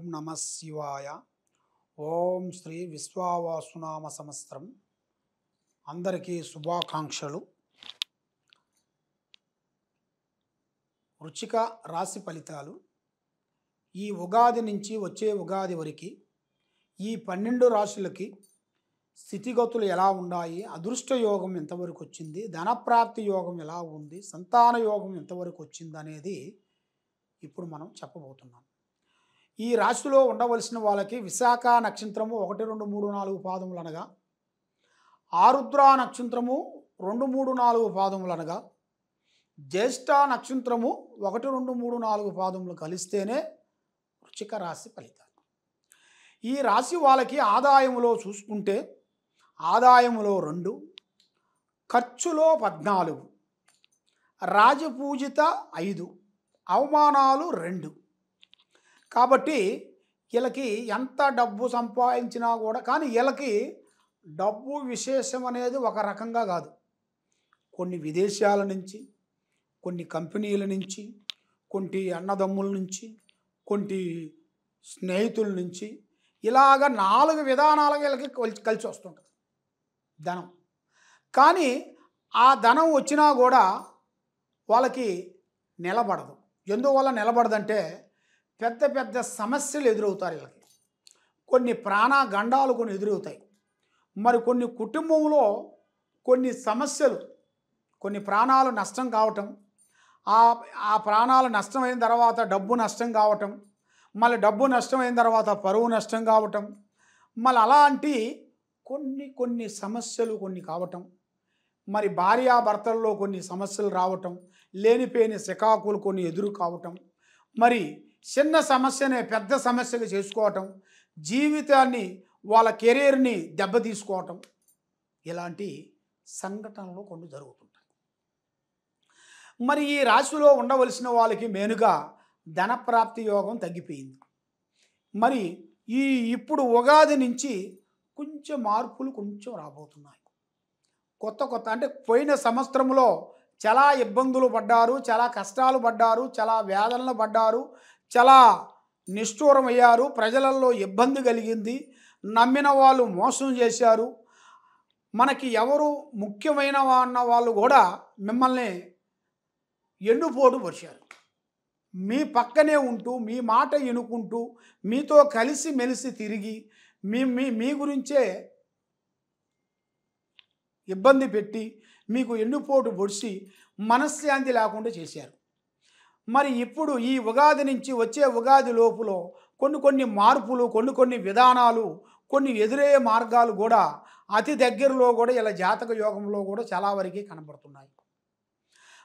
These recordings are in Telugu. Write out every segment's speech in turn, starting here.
ఓం నమ శివాయ. ఓం శ్రీ విశ్వావాసునామ సంవత్సరం. అందరికీ శుభాకాంక్షలు. వృశ్చిక రాశి ఫలితాలు ఈ ఉగాది నుంచి వచ్చే ఉగాది వరకు ఈ 12 రాశులకి స్థితిగతులు ఎలా ఉన్నాయి, అదృష్ట యోగం ఎంతవరకు వచ్చింది, ధనప్రాప్తి యోగం ఎలా ఉంది, సంతాన యోగం ఎంతవరకు వచ్చింది అనేది ఇప్పుడు మనం చెప్పబోతున్నాం. ఈ రాశిలో ఉండవలసిన వాళ్ళకి విశాఖ నక్షత్రము 1, 2, 3, 4 పాదములు అనగా, ఆరుద్ర నక్షత్రము 2, 3, 4 పాదములు అనగా, జ్యేష్ఠ నక్షత్రము 1, 2, 3, 4 పాదములు కలిస్తేనే వృశ్చిక రాశి ఫలితాలు. ఈ రాశి వాళ్ళకి ఆదాయములో చూసుకుంటే ఆదాయములో 2, ఖర్చులో 14, రాజపూజిత 5, అవమానాలు 2. కాబట్టి వీళ్ళకి ఎంత డబ్బు సంపాదించినా కూడా, కానీ వీళ్ళకి డబ్బు విశేషం అనేది ఒక రకంగా కాదు. కొన్ని విదేశాల నుంచి, కొన్ని కంపెనీల నుంచి, కొన్ని అన్నదమ్ముల నుంచి, కొన్ని స్నేహితుల నుంచి, ఇలాగ 4 విధానాలుగా వీళ్ళకి కలిసి వస్తుంటుంది ధనం. కానీ ఆ ధనం వచ్చినా కూడా వాళ్ళకి నిలబడదు. ఎందువల్ల నిలబడదంటే పెద్ద పెద్ద సమస్యలు ఎదురవుతారు వీళ్ళకి. కొన్ని ప్రాణగండాలు కొన్ని ఎదురవుతాయి. మరి కొన్ని కుటుంబంలో కొన్ని సమస్యలు, కొన్ని ప్రాణాలు నష్టం కావటం, ఆ ప్రాణాలు నష్టమైన తర్వాత డబ్బు నష్టం కావటం, మళ్ళీ డబ్బు నష్టమైన తర్వాత పరువు నష్టం కావటం, మళ్ళీ అలాంటి కొన్ని సమస్యలు కొన్ని కావటం, మరి భార్యాభర్తల్లో కొన్ని సమస్యలు రావటం, లేనిపోయిన సికాకులు కొన్ని ఎదురు కావటం, మరి చిన్న సమస్యనే పెద్ద సమస్యగా చేసుకోవటం, జీవితాన్ని వాళ్ళ కెరీర్ని దెబ్బతీసుకోవటం, ఇలాంటి సంఘటనలు కొన్ని జరుగుతుంటాయి. మరి ఈ రాశిలో ఉండవలసిన వాళ్ళకి మెయిన్గా ధనప్రాప్తి యోగం తగ్గిపోయింది. మరి ఇప్పుడు ఉగాది నుంచి కొంచెం మార్పులు కొంచెం రాబోతున్నాయి. కొత్త అంటే పోయిన సంవత్సరంలో చాలా ఇబ్బందులు పడ్డారు, చాలా కష్టాలు పడ్డారు, చాలా వేదనలు పడ్డారు, చాలా నిష్ఠూరం అయ్యారు, ప్రజలలో ఇబ్బంది కలిగింది, నమ్మిన వాళ్ళు మోసం చేశారు, మనకి ఎవరు ముఖ్యమైన అన్న వాళ్ళు కూడా మిమ్మల్ని ఎన్నుపోటు పరిచారు. మీ పక్కనే ఉంటూ, మీ మాట ఎనుకుంటూ, మీతో కలిసి మెలిసి తిరిగి మీ గురించే ఇబ్బంది పెట్టి మీకు ఎన్నుపోటు పొడిచి మనశ్శాంతి లేకుండా చేశారు. మరి ఇప్పుడు ఈ ఉగాది నుంచి వచ్చే ఉగాది లోపులో కొన్ని మార్పులు, కొన్ని విధానాలు, కొన్ని ఎదురయ్యే మార్గాలు కూడా అతి దగ్గరలో కూడా ఇలా జాతక యోగంలో కూడా చాలా వరకు కనబడుతున్నాయి.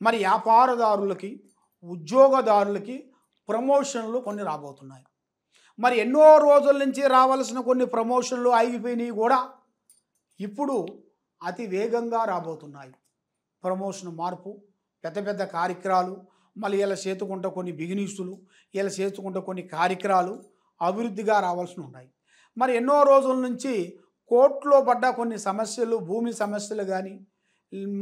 మరి వ్యాపారదారులకి, ఉద్యోగదారులకి ప్రమోషన్లు కొన్ని రాబోతున్నాయి. మరి ఎన్నో రోజుల నుంచి రావాల్సిన కొన్ని ప్రమోషన్లు ఆగిపోయినాయి కూడా ఇప్పుడు అతి వేగంగా రాబోతున్నాయి. ప్రమోషన్ మార్పు, పెద్ద కార్యక్రమాలు, మళ్ళీ ఇలా చేతుకుంటే కొన్ని బిజినెస్లు, ఇలా చేతుకుంటే కొన్ని కార్యక్రమాలు అభివృద్ధిగా రావాల్సి ఉన్నాయి. మరి ఎన్నో రోజుల నుంచి కోర్టులో పడ్డ కొన్ని సమస్యలు, భూమి సమస్యలు కానీ,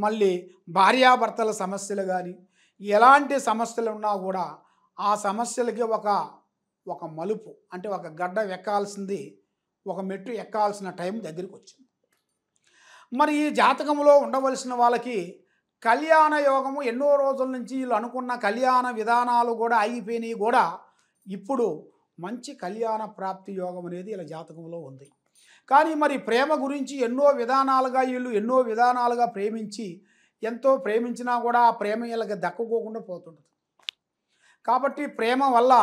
మళ్ళీ భార్యాభర్తల సమస్యలు కానీ, ఎలాంటి సమస్యలు ఉన్నా కూడా ఆ సమస్యలకి ఒక మలుపు, అంటే ఒక గడ్డ ఎక్కాల్సింది, ఒక మెట్టు ఎక్కాల్సిన టైం దగ్గరికి వచ్చింది. మరి ఈ జాతకంలో ఉండవలసిన వాళ్ళకి కళ్యాణ యోగము, ఎన్నో రోజుల నుంచి వీళ్ళు అనుకున్న కళ్యాణ విధానాలు కూడా ఆగిపోయినాయి కూడా ఇప్పుడు మంచి కళ్యాణ ప్రాప్తి యోగం అనేది ఇలా జాతకంలో ఉంది. కానీ మరి ప్రేమ గురించి ఎన్నో విధానాలుగా ప్రేమించి, ఎంతో ప్రేమించినా కూడా ఆ ప్రేమ వీళ్ళకి దక్కుకోకుండా పోతుంటుంది. కాబట్టి ప్రేమ వల్ల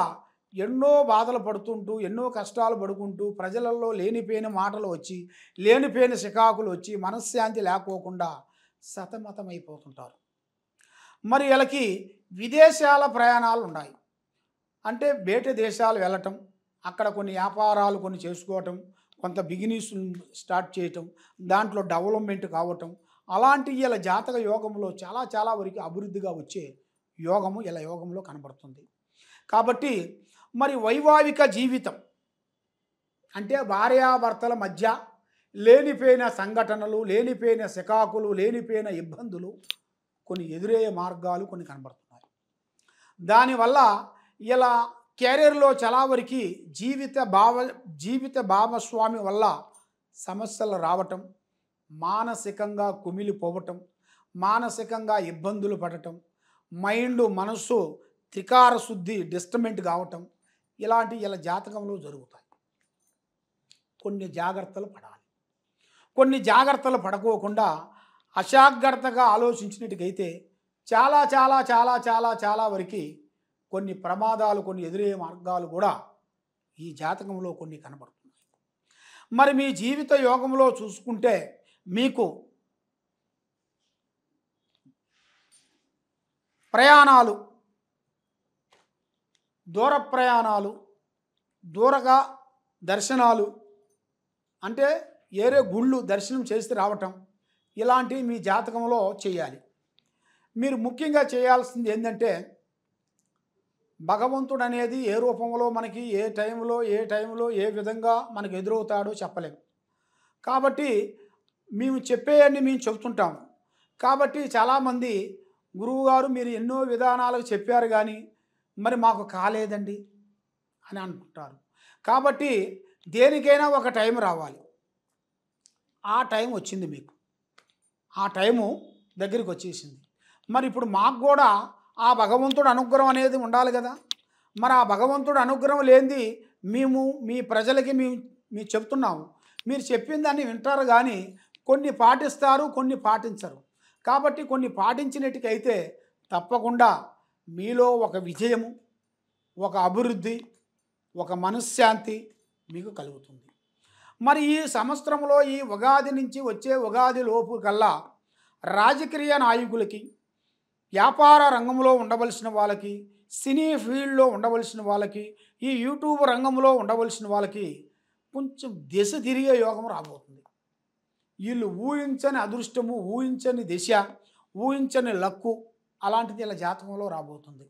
ఎన్నో బాధలు పడుతుంటూ, ఎన్నో కష్టాలు పడుకుంటూ, ప్రజలలో లేనిపోయిన మాటలు వచ్చి, లేనిపోయిన సికాకులు వచ్చి, మనశ్శాంతి లేకోకుండా సతమతమైపోతుంటారు. మరి వీళ్ళకి విదేశాల ప్రయాణాలు ఉన్నాయి. అంటే బయట దేశాలు వెళ్ళటం, అక్కడ కొన్ని వ్యాపారాలు కొన్ని చేసుకోవటం, కొంత బిజినెస్ స్టార్ట్ చేయటం, దాంట్లో డెవలప్మెంట్ కావటం, అలాంటి వీళ్ళ జాతక యోగంలో చాలా వరకు అభివృద్ధిగా వచ్చే యోగము ఇలా యోగంలో కనబడుతుంది. కాబట్టి మరి వైవాహిక జీవితం అంటే భార్యాభర్తల మధ్య లేనిపోయిన సంఘటనలు, లేనిపోయిన సికాకులు, లేనిపోయిన ఇబ్బందులు, కొన్ని ఎదురయ్యే మార్గాలు కొన్ని కనబడుతున్నాయి. దానివల్ల ఇలా కెరీర్లో చాలా వరకు జీవిత భాగస్వామి వల్ల సమస్యలు రావటం, మానసికంగా కుమిలిపోవటం, మానసికంగా ఇబ్బందులు పడటం, మనస్సు త్రికార శుద్ధి డిస్టర్బెంట్ కావటం, ఇలా జాతకంలో జరుగుతాయి. కొన్ని జాగ్రత్తలు పడాలి. కొన్ని జాగ్రత్తలు పడకోకుండా అజాగ్రత్తగా ఆలోచించినట్టుగైతే చాలా చాలా చాలా చాలా చాలా వరకు కొన్ని ప్రమాదాలు, కొన్ని ఎదురయ్యే మార్గాలు కూడా ఈ జాతకంలో కొన్ని కనబడుతున్నాయి. మరి మీ జీవిత యోగంలో చూసుకుంటే మీకు ప్రయాణాలు, దూర ప్రయాణాలు, దూరగా దర్శనాలు, అంటే ఏరే గుళ్ళు దర్శనం చేసి రావటం, ఇలాంటివి మీ జాతకంలో చేయాలి. మీరు ముఖ్యంగా చేయాల్సింది ఏంటంటే, భగవంతుడు అనేది ఏ రూపంలో మనకి ఏ టైంలో ఏ విధంగా మనకు ఎదురవుతాడో చెప్పలేము. కాబట్టి మేము చెప్పేవన్నీ మేము చెబుతుంటాం. కాబట్టి చాలామంది గురువుగారు మీరు ఎన్నో విధానాలకు చెప్పారు కానీ మరి మాకు కాలేదండి అని అనుకుంటారు. కాబట్టి దేనికైనా ఒక టైం రావాలి. ఆ టైం వచ్చింది మీకు, ఆ టైము దగ్గరికి వచ్చేసింది. మరి ఇప్పుడు మాకు కూడా ఆ భగవంతుడు అనుగ్రహం అనేది ఉండాలి కదా. మరి ఆ భగవంతుడు అనుగ్రహం లేనిది మేము మీ ప్రజలకి మేము చెప్తున్నాము. మీరు చెప్పిన దాన్ని వింటారు కానీ కొన్ని పాటిస్తారు, కొన్ని పాటించరు. కాబట్టి కొన్ని పాటించినట్టుకైతే తప్పకుండా మీలో ఒక విజయము, ఒక అభివృద్ధి, ఒక మనశ్శాంతి మీకు కలుగుతుంది. మరి ఈ సంవత్సరంలో ఈ ఉగాది నుంచి వచ్చే ఉగాది లోపు కల్లా రాజకీయ నాయకులకి, వ్యాపార రంగంలో ఉండవలసిన వాళ్ళకి, సినీ ఫీల్డ్లో ఉండవలసిన వాళ్ళకి, ఈ యూట్యూబ్ రంగంలో ఉండవలసిన వాళ్ళకి కొంచెం దిశ తిరిగే యోగం రాబోతుంది. వీళ్ళు ఊహించని అదృష్టము, ఊహించని దిశ, ఊహించని లక్కు అలాంటిది ఇలా జాతకంలో రాబోతుంది.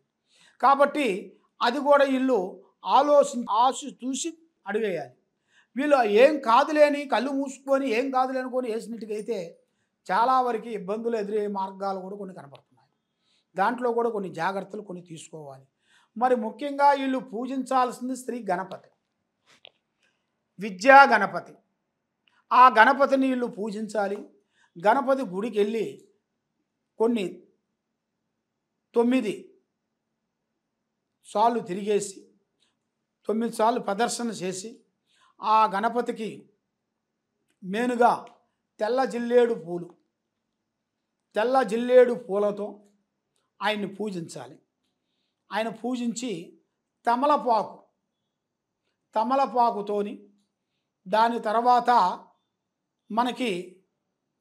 కాబట్టి అది కూడా వీళ్ళు చూసి అడిగేయాలి. వీళ్ళు ఏం కాదులేని కళ్ళు మూసుకొని ఏం కాదులే అనుకొని వేసినట్టుగైతే చాలా వరకు ఇబ్బందులు ఎదురయ్యే మార్గాలు కూడా కొన్ని కనపడుతున్నాయి. దాంట్లో కూడా కొన్ని జాగ్రత్తలు కొన్ని తీసుకోవాలి. మరి ముఖ్యంగా వీళ్ళు పూజించాల్సింది శ్రీ గణపతి, విద్యా గణపతి. ఆ గణపతిని వీళ్ళు పూజించాలి. గణపతి గుడికి వెళ్ళి కొన్ని 9 సార్లు తిరిగేసి 9 సార్లు ప్రదర్శన చేసి ఆ గణపతికి మేనుగా తెల్ల జిల్లేడు పూలతో ఆయన్ని పూజించాలి. ఆయన పూజించి తమలపాకుతోని దాని తర్వాత మనకి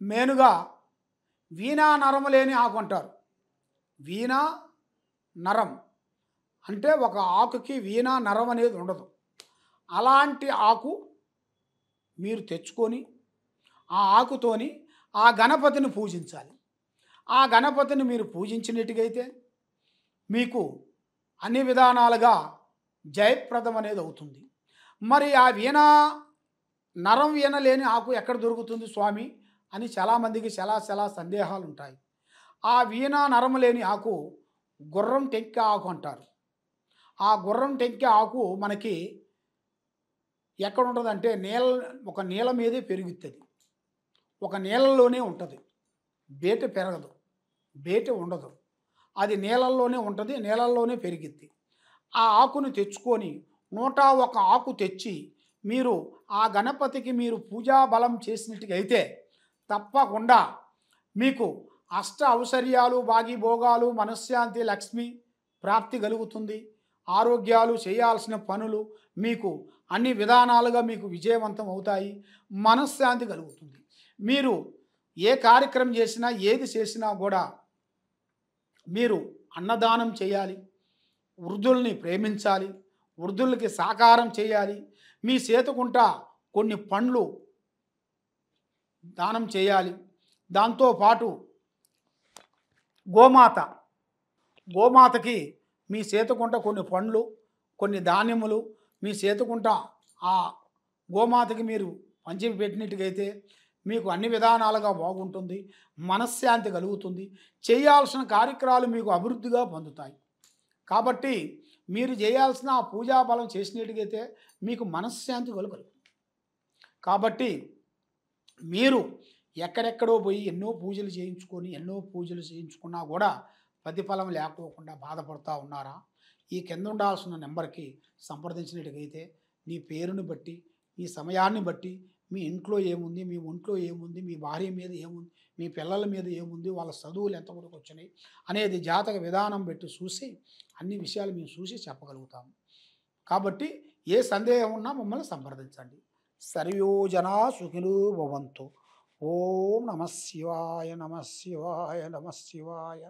మేనుగా వీణా నరం లేని ఆకు అంటారు. వీణా నరం అంటే ఒక ఆకుకి వీణా నరం అనేది ఉండదు. అలాంటి ఆకు మీరు తెచ్చుకొని ఆ ఆకుతోని ఆ గణపతిని పూజించాలి. ఆ గణపతిని మీరు పూజించినట్టుగైతే మీకు అన్ని విధానాలుగా జయప్రదం అనేది అవుతుంది. మరి ఆ నరం వీణ లేని ఆకు ఎక్కడ దొరుకుతుంది స్వామి అని చాలామందికి చాలా సందేహాలు ఉంటాయి. ఆ వీణ నరం లేని ఆకు గుర్రం టెంక ఆకు అంటారు. ఆ గుర్రం టెంక ఆకు మనకి ఎక్కడ ఉంటుందంటే ఒక నీళ్ళ మీదే పెరుగుతుంది, ఒక నీళ్ళలోనే ఉంటుంది. బేట పెరగదు, బేట ఉండదు, అది నీళ్ళల్లోనే ఉంటుంది, నీళ్ళల్లోనే పెరిగిద్ది. ఆ ఆకును తెచ్చుకొని 101 ఆకు తెచ్చి మీరు ఆ గణపతికి మీరు పూజా బలం చేసినట్టుగైతే తప్పకుండా మీకు అష్ట ఔశ్వర్యాలు, భాగ్యభోగాలు, మనశ్శాంతి, లక్ష్మి ప్రాప్తి కలుగుతుంది. ఆరోగ్యాలు, చేయాల్సిన పనులు మీకు అన్ని విధానాలుగా మీకు విజయవంతం అవుతాయి. మనశ్శాంతి కలుగుతుంది. మీరు ఏ కార్యక్రమం చేసినా ఏది చేసినా కూడా మీరు అన్నదానం చేయాలి, వృద్ధుల్ని ప్రేమించాలి, వృద్ధులకి సాకారం చేయాలి. మీ చేతుకుంట కొన్ని పండ్లు దానం చేయాలి. దాంతోపాటు గోమాతకి మీ చేతుకుంట కొన్ని పండ్లు, కొన్ని ధాన్యములు మీ చేతుకుంట ఆ గోమాతకి మీరు పంచిపెట్టినట్టుగైతే మీకు అన్ని విధానాలుగా బాగుంటుంది, మనశ్శాంతి కలుగుతుంది, చేయాల్సిన కార్యక్రమాలు మీకు అభివృద్ధిగా పొందుతాయి. కాబట్టి మీరు చేయాల్సిన ఆ పూజా బలం చేసినట్టుగైతే మీకు మనశ్శాంతి కలుగుతుంది. కాబట్టి మీరు ఎక్కడెక్కడో పోయి ఎన్నో పూజలు చేయించుకొని, ఎన్నో పూజలు చేయించుకున్నా కూడా ప్రతిఫలం లేకోకుండా బాధపడతా ఉన్నారా? ఈ కింద ఉండాల్సిన నెంబర్‌కి సంప్రదించినట్టుగైతే మీ పేరుని బట్టి, మీ సమయాన్ని బట్టి, మీ ఇంట్లో ఏముంది, మీ ఒంట్లో ఏముంది, మీ భార్య మీద ఏముంది, మీ పిల్లల మీద ఏముంది, వాళ్ళ చదువులు ఎంతవరకు వచ్చినాయి అనేది జాతక విధానం పెట్టి చూసి అన్ని విషయాలు మేము చూసి చెప్పగలుగుతాము. కాబట్టి ఏ సందేహం ఉన్నా మమ్మల్ని సంప్రదించండి. సర్వే జనా సుఖినో భవంతు. ఓం నమః శివాయ, నమః శివాయ, నమః శివాయ.